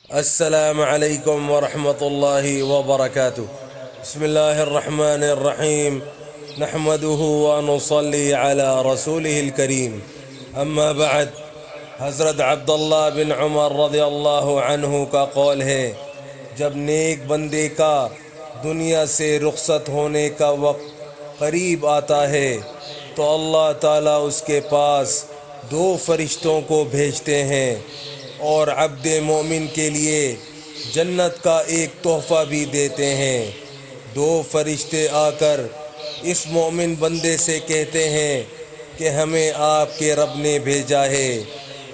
السلام علیکم ورحمۃ اللہ وبرکاتہ۔ بسم اللہ الرحمن الرحیم، نحمده ونصلی علی رسولہ الکریم، اما بعد۔ حضرت عبداللہ بن عمر رضی اللہ عنہ کا قول ہے، جب نیک بندے کا دنیا سے رخصت ہونے کا وقت قریب آتا ہے تو اللہ تعالیٰ اس کے پاس دو فرشتوں کو بھیجتے ہیں اور عبد مومن کے لیے جنت کا ایک تحفہ بھی دیتے ہیں۔ دو فرشتے آ کر اس مومن بندے سے کہتے ہیں کہ ہمیں آپ کے رب نے بھیجا ہے،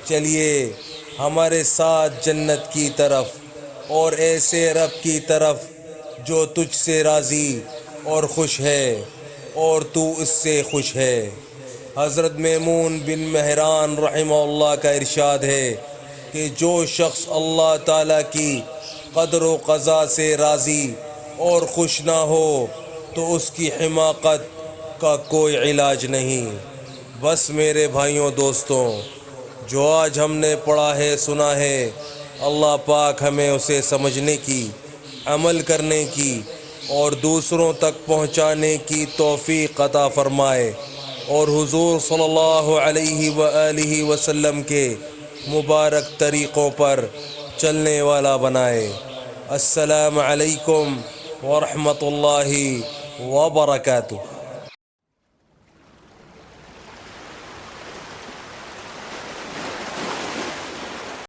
چلیے ہمارے ساتھ جنت کی طرف، اور ایسے رب کی طرف جو تجھ سے راضی اور خوش ہے اور تو اس سے خوش ہے۔ حضرت میمون بن مہران رحمہ اللہ کا ارشاد ہے کہ جو شخص اللہ تعالیٰ کی قدر و قضا سے راضی اور خوش نہ ہو تو اس کی حماقت کا کوئی علاج نہیں۔ بس میرے بھائیوں دوستوں، جو آج ہم نے پڑھا ہے سنا ہے، اللہ پاک ہمیں اسے سمجھنے کی، عمل کرنے کی اور دوسروں تک پہنچانے کی توفیق عطا فرمائے، اور حضور صلی اللہ علیہ وآلہ وسلم کے مبارک طریقوں پر چلنے والا بنائے۔ السلام علیکم ورحمۃ اللہ وبرکاتہ۔